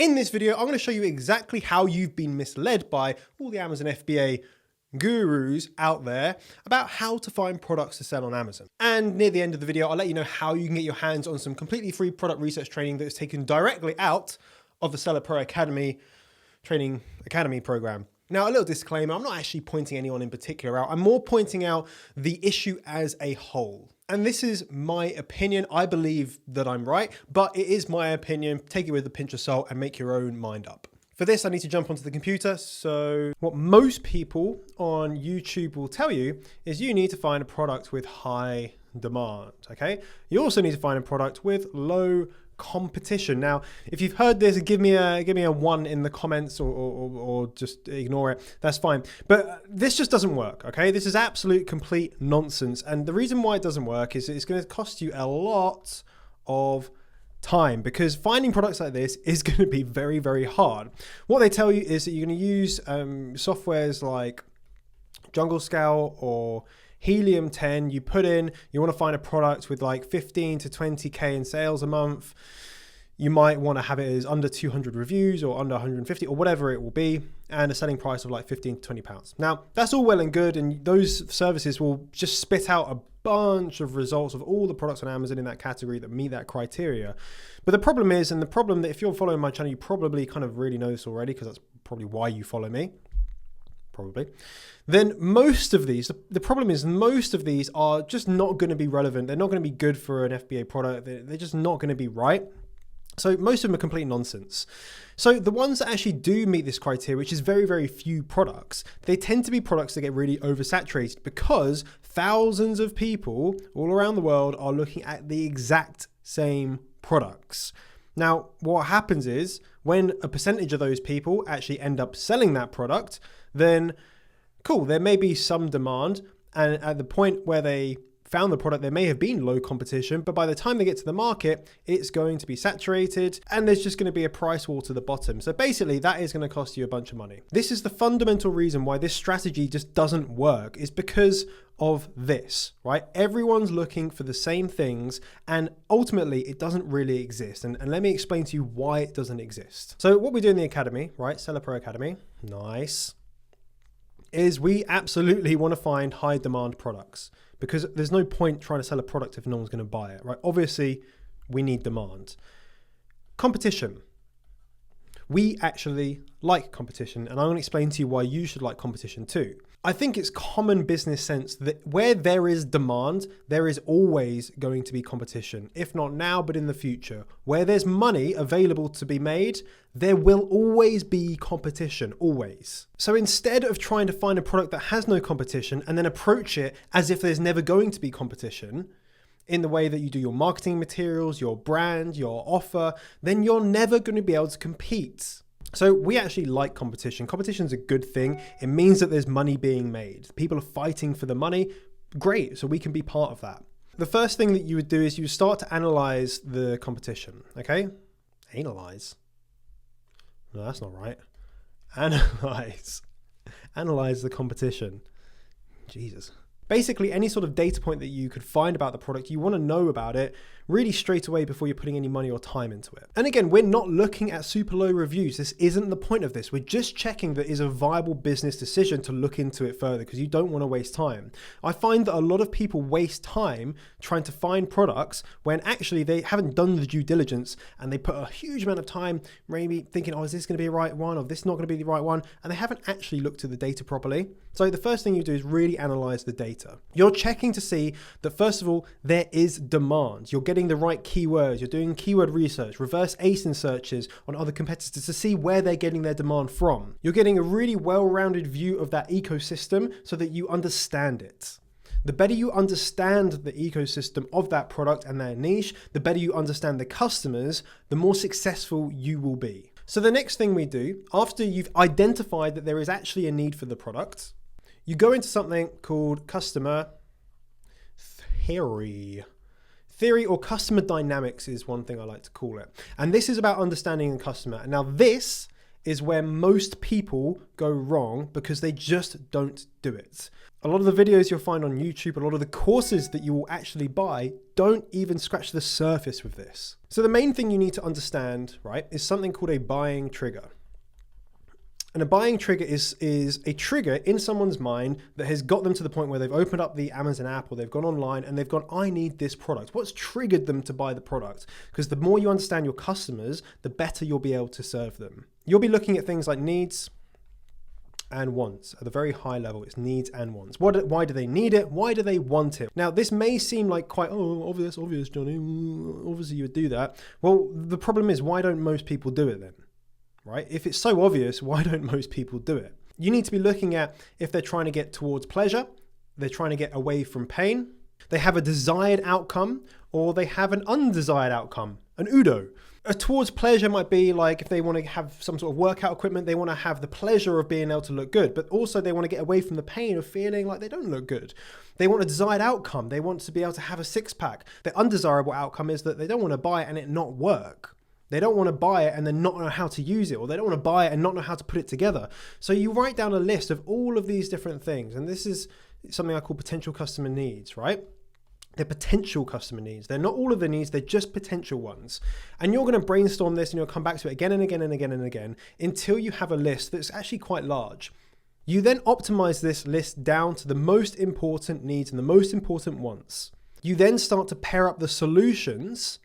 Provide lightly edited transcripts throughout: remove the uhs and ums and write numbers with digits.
In this video, I'm going to show you exactly how you've been misled by all the Amazon FBA gurus out there about how to find products to sell on Amazon. And near the end of the video, I'll let you know how you can get your hands on some completely free product research training that is taken directly out of the Seller Pro Academy Training Academy program. Now, a little disclaimer, I'm not actually pointing anyone in particular out. I'm more pointing out the issue as a whole. And this is my opinion. I believe that I'm right, but it is my opinion. Take it with a pinch of salt and make your own mind up. For this, I need to jump onto the computer. So what most people on YouTube will tell you is you need to find a product with high demand, okay? You also need to find a product with low competition. Now, if you've heard this, give me a 1 in the comments or just ignore it. That's fine. But this just doesn't work, okay? This is absolute complete nonsense. And the reason why it doesn't work is it's going to cost you a lot of time, because finding products like this is going to be very, very hard. What they tell you is that you're going to use softwares like Jungle Scout or Helium 10. You put in, you want to find a product with like 15 to 20K in sales a month. You might want to have it as under 200 reviews or under 150 or whatever it will be, and a selling price of like 15 to 20 pounds. Now, that's all well and good, and those services will just spit out a bunch of results of all the products on Amazon in that category that meet that criteria. But the problem is, and the problem that if you're following my channel, you probably kind of really know this already, because that's probably why you follow me. Probably. Then most of these, the problem is most of these are just not going to be relevant. They're not going to be good for an FBA product. They're just not going to be right. So most of them are complete nonsense. So the ones that actually do meet this criteria, which is very, very few products, they tend to be products that get really oversaturated because thousands of people all around the world are looking at the exact same products. Now, what happens is when a percentage of those people actually end up selling that product, then cool, there may be some demand. And at the point where they found the product, there may have been low competition, but by the time they get to the market, it's going to be saturated and there's just going to be a price war to the bottom. So basically that is going to cost you a bunch of money. This is the fundamental reason why this strategy just doesn't work, is because of this, right? Everyone's looking for the same things and ultimately it doesn't really exist. And let me explain to you why it doesn't exist. So what we do in the Academy, right? Seller Pro Academy, nice, is we absolutely want to find high demand products, because there's no point trying to sell a product if no one's going to buy it, right? Obviously, we need demand. Competition. We actually like competition, and I'm going to explain to you why you should like competition too. I think it's common business sense that where there is demand, there is always going to be competition, if not now, but in the future. Where there's money available to be made, there will always be competition, always. So instead of trying to find a product that has no competition and then approach it as if there's never going to be competition, in the way that you do your marketing materials, your brand, your offer, then you're never going to be able to compete. So we actually like competition. Competition is a good thing. It means that there's money being made. People are fighting for the money. Great, so we can be part of that. The first thing that you would do is you start to analyze the competition, okay? Analyze? No, that's not right. Analyze. Analyze the competition. Jesus. Basically, any sort of data point that you could find about the product, you want to know about it really straight away before you're putting any money or time into it. And again, we're not looking at super low reviews. This isn't the point of this. We're just checking that it's a viable business decision to look into it further, because you don't want to waste time. I find that a lot of people waste time trying to find products when actually they haven't done the due diligence, and they put a huge amount of time maybe thinking, oh, is this going to be the right one, or this is not going to be the right one, and they haven't actually looked at the data properly. So the first thing you do is really analyze the data. You're checking to see that, first of all, there is demand. You're getting the right keywords. You're doing keyword research, reverse ASIN searches on other competitors to see where they're getting their demand from. You're getting a really well-rounded view of that ecosystem so that you understand it. The better you understand the ecosystem of that product and that niche, the better you understand the customers, the more successful you will be. So the next thing we do, after you've identified that there is actually a need for the product, you go into something called customer theory. Theory or customer dynamics is one thing I like to call it. And this is about understanding the customer. And now this is where most people go wrong because they just don't do it. A lot of the videos you'll find on YouTube, a lot of the courses that you will actually buy don't even scratch the surface with this. So the main thing you need to understand, right, is something called a buying trigger. And a buying trigger is a trigger in someone's mind that has got them to the point where they've opened up the Amazon app or they've gone online and they've gone, I need this product. What's triggered them to buy the product? Because the more you understand your customers, the better you'll be able to serve them. You'll be looking at things like needs and wants at a very high level. It's needs and wants. Why do they need it? Why do they want it? Now, this may seem like quite, obvious, Johnny. Obviously you would do that. Well, the problem is, why don't most people do it then? Right? If it's so obvious, why don't most people do it? You need to be looking at if they're trying to get towards pleasure, they're trying to get away from pain, they have a desired outcome, or they have an undesired outcome, an UDO. A towards pleasure might be like if they want to have some sort of workout equipment, they want to have the pleasure of being able to look good, but also they want to get away from the pain of feeling like they don't look good. They want a desired outcome. They want to be able to have a six-pack. The undesirable outcome is that they don't want to buy it and it not work. They don't want to buy it and then not know how to use it, or they don't want to buy it and not know how to put it together. So you write down a list of all of these different things. And this is something I call potential customer needs, right? They're potential customer needs. They're not all of the needs, they're just potential ones. And you're going to brainstorm this and you'll come back to it again and again and again and again until you have a list that's actually quite large. You then optimize this list down to the most important needs and the most important wants. You then start to pair up the solutions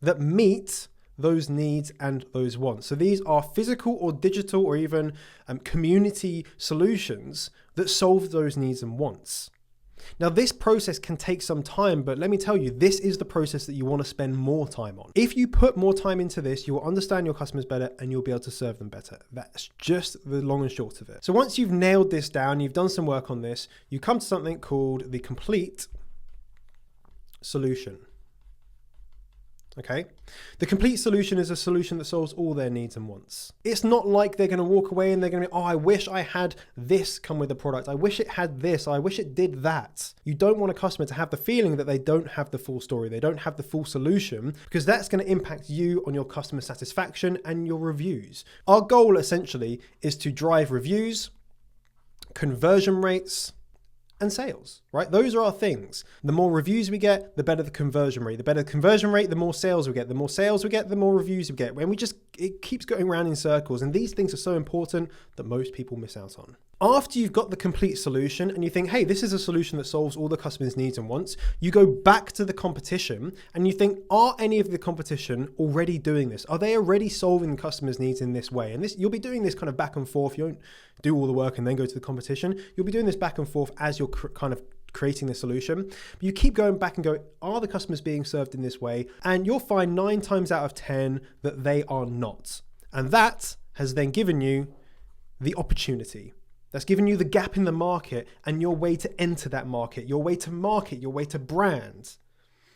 that meet those needs and those wants. So these are physical or digital or even community solutions that solve those needs and wants. Now, this process can take some time, but let me tell you, this is the process that you want to spend more time on. If you put more time into this, you will understand your customers better and you'll be able to serve them better. That's just the long and short of it. So once you've nailed this down, you've done some work on this, you come to something called the complete solution. Okay. The complete solution is a solution that solves all their needs and wants. It's not like they're going to walk away and they're going to be, I wish I had this come with the product. I wish it had this. I wish it did that. You don't want a customer to have the feeling that they don't have the full story. They don't have the full solution, because that's going to impact you on your customer satisfaction and your reviews. Our goal essentially is to drive reviews, conversion rates, and sales, right? Those are our things. The more reviews we get, the better the conversion rate. The better the conversion rate, the more sales we get. The more sales we get, the more reviews we get. When it keeps going around in circles. And these things are so important that most people miss out on. After you've got the complete solution and you think, hey, this is a solution that solves all the customers' needs and wants, you go back to the competition and you think, are any of the competition already doing this? Are they already solving the customers' needs in this way? And this, you'll be doing this kind of back and forth. You won't do all the work and then go to the competition. You'll be doing this back and forth as you're kind of creating the solution. But you keep going back and go, are the customers being served in this way? And you'll find 9 times out of 10 that they are not. And that has then given you the opportunity. That's given you the gap in the market and your way to enter that market, your way to market, your way to brand,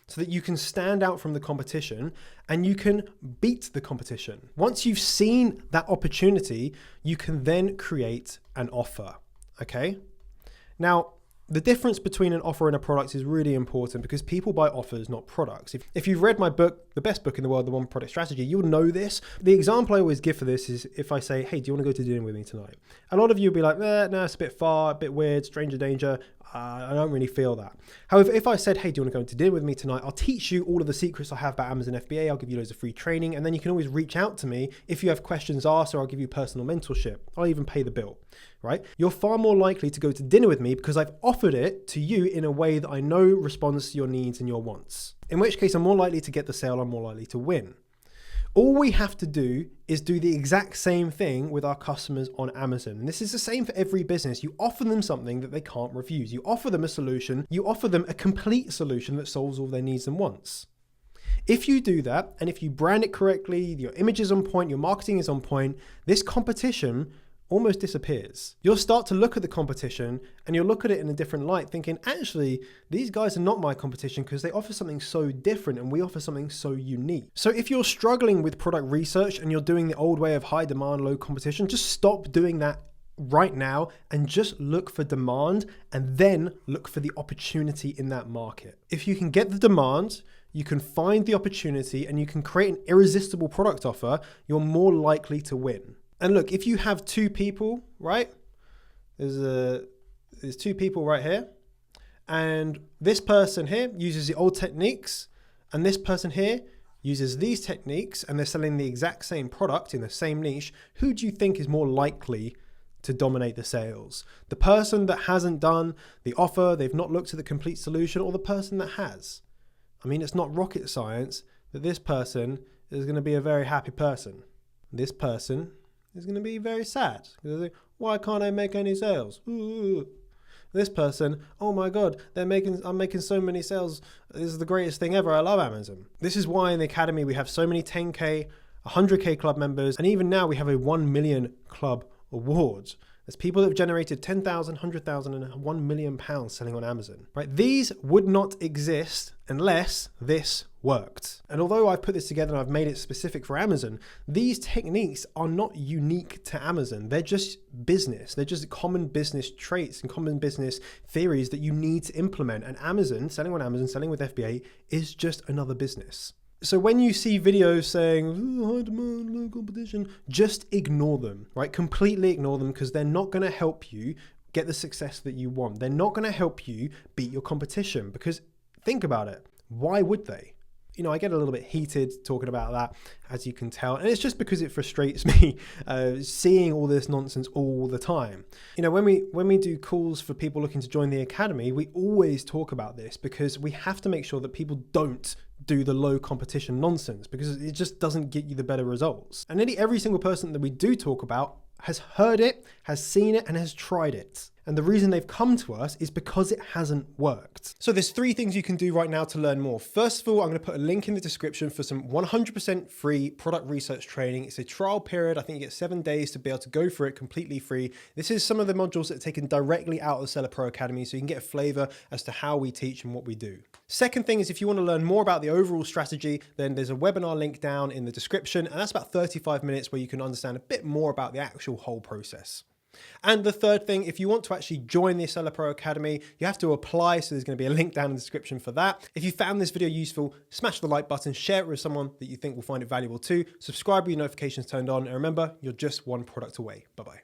so that you can stand out from the competition and you can beat the competition. Once you've seen that opportunity, you can then create an offer, okay? Now, the difference between an offer and a product is really important because people buy offers, not products. If you've read my book, the best book in the world, The One Product Strategy, you'll know this. The example I always give for this is if I say, hey, do you want to go to dinner with me tonight? A lot of you will be like, no, it's a bit far, a bit weird, stranger danger. I don't really feel that. However, if I said, hey, do you want to go to dinner with me tonight? I'll teach you all of the secrets I have about Amazon FBA. I'll give you loads of free training. And then you can always reach out to me if you have questions asked, or I'll give you personal mentorship. I'll even pay the bill, right? You're far more likely to go to dinner with me because I've offered it to you in a way that I know responds to your needs and your wants. In which case, I'm more likely to get the sale. I'm more likely to win. All we have to do is do the exact same thing with our customers on Amazon. And this is the same for every business. You offer them something that they can't refuse. You offer them a solution. You offer them a complete solution that solves all their needs and wants. If you do that, and if you brand it correctly, your image is on point, your marketing is on point, this competition almost disappears. You'll start to look at the competition and you'll look at it in a different light, thinking, actually, these guys are not my competition because they offer something so different and we offer something so unique. So if you're struggling with product research and you're doing the old way of high demand, low competition, just stop doing that right now and just look for demand and then look for the opportunity in that market. If you can get the demand, you can find the opportunity and you can create an irresistible product offer, you're more likely to win. And look, if you have two people, right? There's two people right here. And this person here uses the old techniques, and this person here uses these techniques, and they're selling the exact same product in the same niche. Who do you think is more likely to dominate the sales? The person that hasn't done the offer, they've not looked at the complete solution, or the person that has? I mean, it's not rocket science that this person is going to be a very happy person. This person is going to be very sad. Why can't I make any sales? Ooh. This person, oh my God, I'm making so many sales. This is the greatest thing ever. I love Amazon. This is why in the academy we have so many 10K, 100K club members. And even now we have a 1 million club awards. There's people that have generated 10,000, 100,000 and 1 million pounds selling on Amazon, right? These would not exist unless this worked. And although I've put this together and I've made it specific for Amazon, these techniques are not unique to Amazon. They're just business. They're just common business traits and common business theories that you need to implement. And Amazon, selling on Amazon, selling with FBA is just another business. So when you see videos saying, high demand, low competition, just ignore them, right? Completely ignore them, because they're not going to help you get the success that you want. They're not going to help you beat your competition, because think about it. Why would they? You know, I get a little bit heated talking about that, as you can tell. And it's just because it frustrates me seeing all this nonsense all the time. You know, when we do calls for people looking to join the academy, we always talk about this, because we have to make sure that people don't do the low competition nonsense, because it just doesn't get you the better results. And nearly every single person that we do talk about has heard it, has seen it, and has tried it. And the reason they've come to us is because it hasn't worked. So there's 3 things you can do right now to learn more. First of all, I'm going to put a link in the description for some 100% free product research training. It's a trial period. I think you get 7 days to be able to go through it completely free. This is some of the modules that are taken directly out of the Seller Pro Academy, so you can get a flavor as to how we teach and what we do. Second thing is, if you want to learn more about the overall strategy, then there's a webinar link down in the description, and that's about 35 minutes where you can understand a bit more about the actual whole process. And the third thing, if you want to actually join the Seller Pro Academy, you have to apply. So there's going to be a link down in the description for that. If you found this video useful, smash the like button, share it with someone that you think will find it valuable too. Subscribe with your notifications turned on. And remember, you're just one product away. Bye-bye.